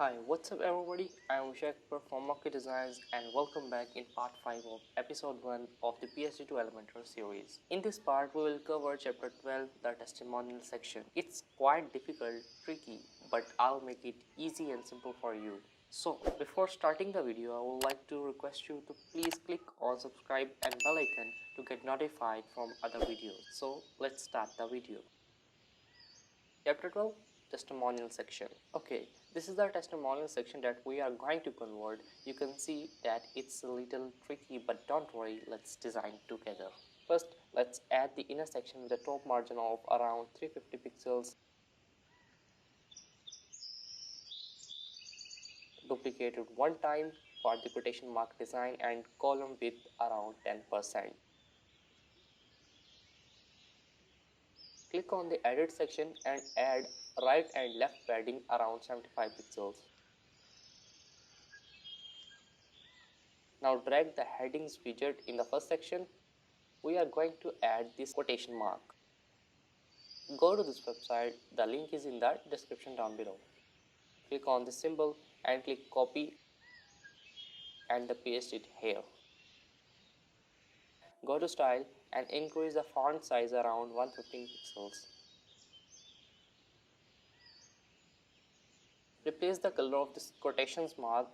Hi, what's up everybody? I am Vishak from MOKY Designs and welcome back in part 5 of episode 1 of the PSD to Elementor series. In this part, we will cover chapter 12, the testimonial section. It's quite difficult, tricky, but I'll make it easy and simple for you. So, before starting the video, I would like to request you to please click on subscribe and bell icon to get notified from other videos. So, let's start the video. Chapter 12, Testimonial Section. Okay, this is the testimonial section that we are going to convert. You can see that it's a little tricky, but don't worry, let's design together. First, let's add the inner section with a top margin of around 350 pixels. Duplicate it one time for the quotation mark design and column width around 10%. Click on the edit section and add right and left padding around 75 pixels. Now drag the headings widget in the first section. We are going to add this quotation mark. Go to this website, the link is in the description down below. Click on the symbol and click copy and paste it here. Go to style and increase the font size around 115 pixels. Replace the color of this quotations mark.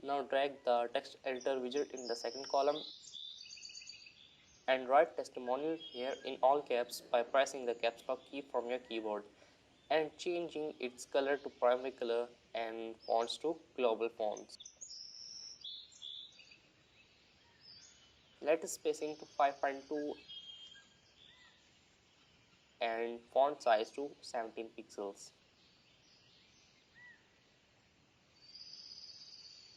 Now drag the text editor widget in the second column and write testimonial here in all caps by pressing the caps lock key from your keyboard and changing its color to primary color and fonts to global fonts. Let spacing to 5.2 and font size to 17 pixels.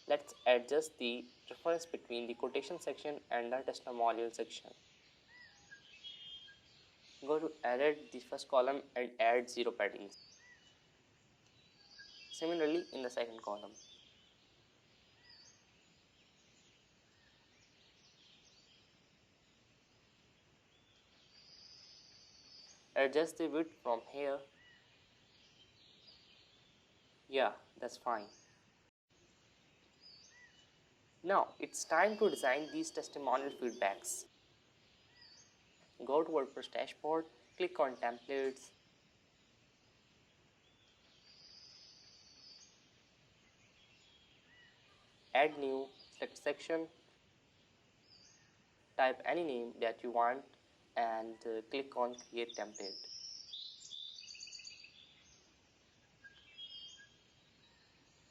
Let's adjust the difference between the quotation section and the testimonial section. Go to edit the first column and add 0 padding. Similarly in the second column. Adjust the width from here. Yeah, that's fine. Now it's time to design these testimonial feedbacks. Go to WordPress dashboard, click on templates, add new, select section, type any name that you want and click on create template.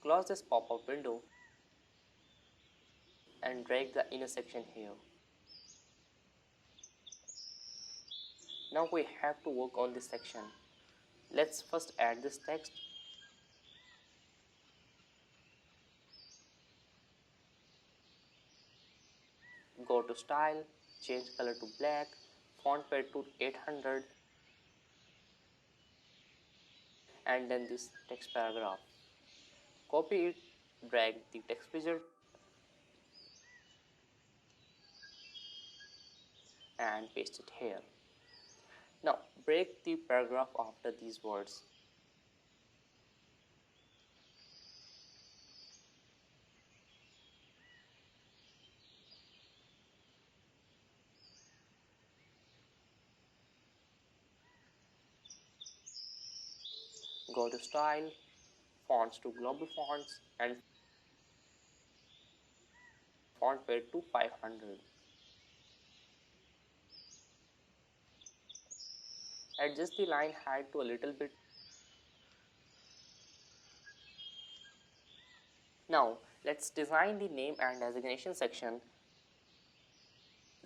Close this pop-up window and drag the inner section here. Now we have to work on this section. Let's first add this text. Go to style, change color to black, font weight to 800 and then this text paragraph. Copy it, drag the text widget and paste it here. Now break the paragraph after these words. Go to style, fonts to global fonts and font weight to 500. Adjust the line height to a little bit. Now let's design the name and designation section.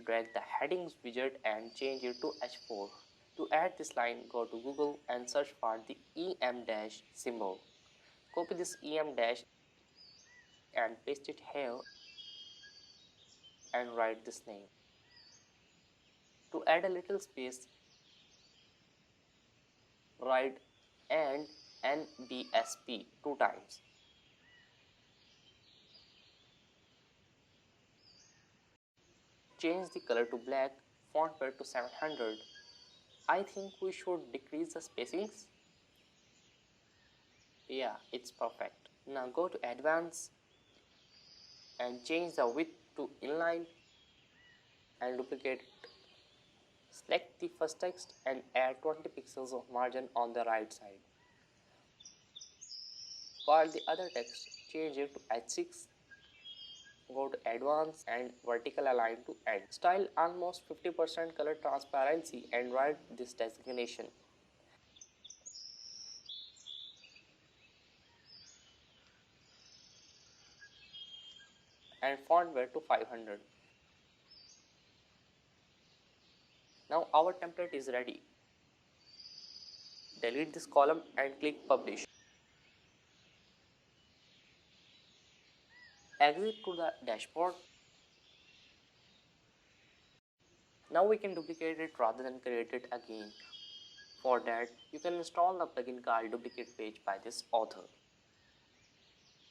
Drag the headings widget and change it to H4. To add this line, go to Google and search for the EM dash symbol. Copy this EM dash and paste it here and write this name. To add a little space, write and NBSP 2 times. Change the color to black, font weight to 700. I think we should decrease the spacings. Yeah, it's perfect. Now go to advanced and change the width to inline and duplicate it. Select the first text and add 20 pixels of margin on the right side. For the other text, change it to H6. Go to advanced and vertical align to end. Style almost 50% color transparency and write this designation. And font weight to 500. Now our template is ready. Delete this column and click publish. Exit to the dashboard. Now we can duplicate it rather than create it again. For that, you can install the plugin called duplicate page by this author.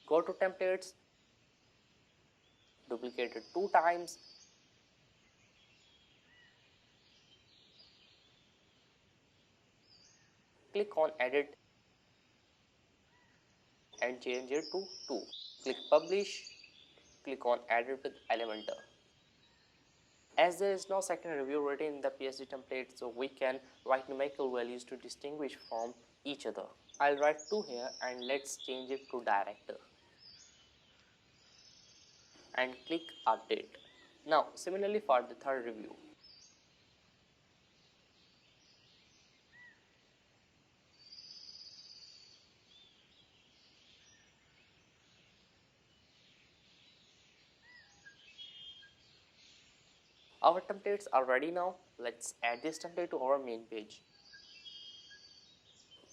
Go to templates, duplicate it 2 times, click on edit and change it to 2. Click publish, click on edit with Elementor. As there is no second review written in the PSD template, so we can write numerical values to distinguish from each other. I'll write 2 here and let's change it to director. And click update. Now similarly for the third review. Our templates are ready now. Let's add this template to our main page.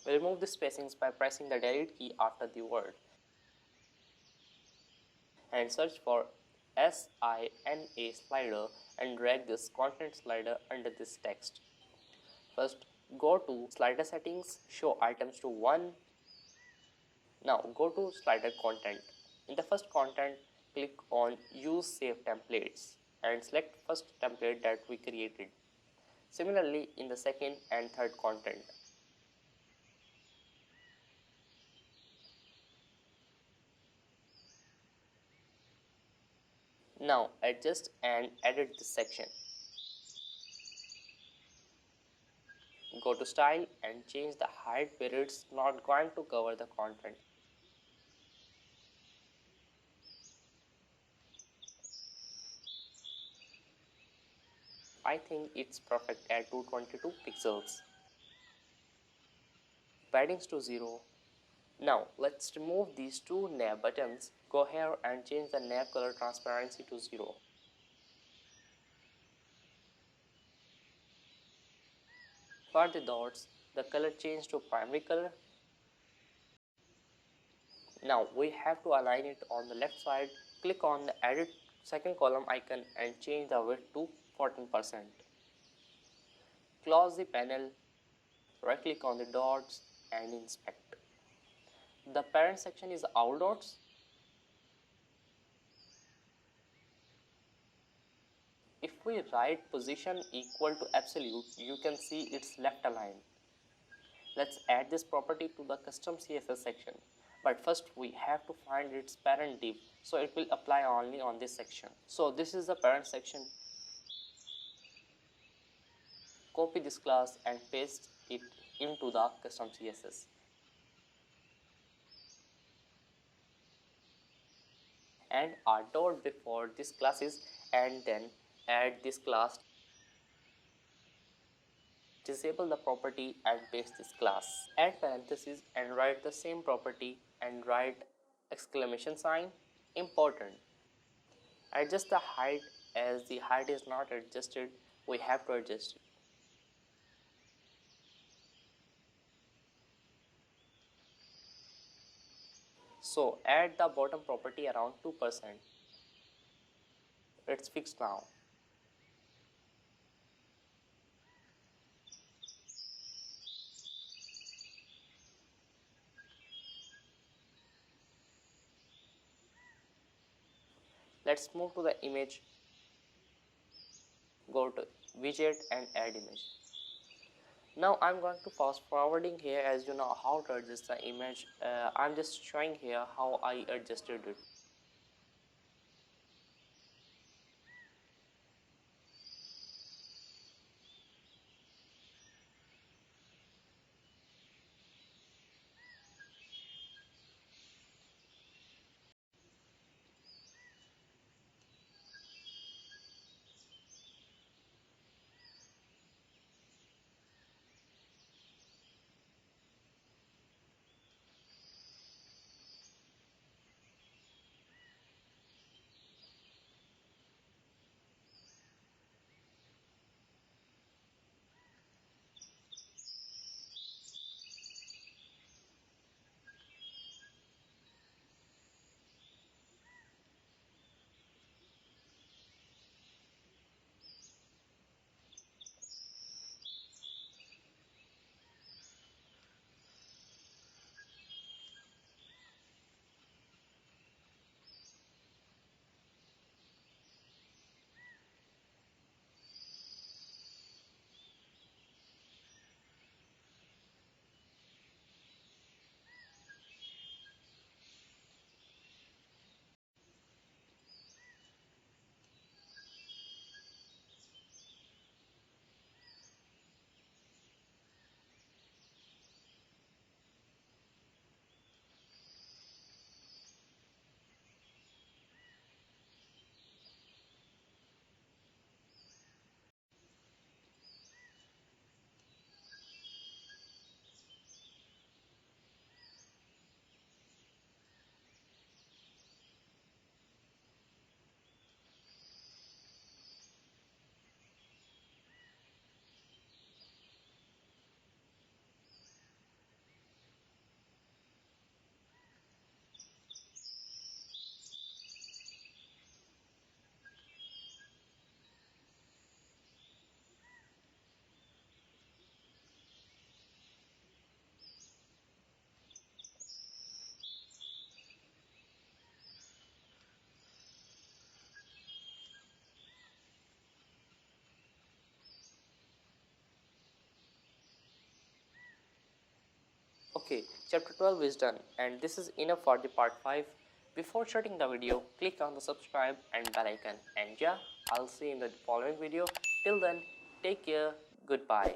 We remove the spacings by pressing the delete key after the word and search for SINA slider and drag this content slider under this text. First, go to slider settings, show items to 1. Now go to slider content. In the first content, click on use save templates and select first template that we created. Similarly in the second and third content. Now adjust and edit this section. Go to style and change the height where it's not going to cover the content. I think it's perfect at 222 pixels. Paddings to 0. Now let's remove these 2 nav buttons. Go here and change the nav color transparency to 0. For the dots, the color change to primary color. Now we have to align it on the left side. Click on the edit second column icon and change the width to 14%. Close the panel, right click on the dots and inspect. The parent section is all dots. If we write position equal to absolute, you can see it's left aligned. Let's add this property to the custom CSS section. But first we have to find its parent div, so it will apply only on this section. So this is the parent section. Copy this class and paste it into the custom CSS. And a dot before this classes and then add this class. Disable the property and paste this class. Add parentheses and write the same property and write exclamation sign important. Adjust the height. As the height is not adjusted, we have to adjust it. So add the bottom property around 2%. It's fixed now. Let's move to the image. go to widget and add image. Now I'm going to fast forwarding here. As you know how to adjust the image, I'm just showing here how I adjusted it. Okay, chapter 12 is done, and this is enough for the part 5. Before shutting the video, click on the subscribe and bell icon. And yeah, I'll see you in the following video. Till then, take care, goodbye.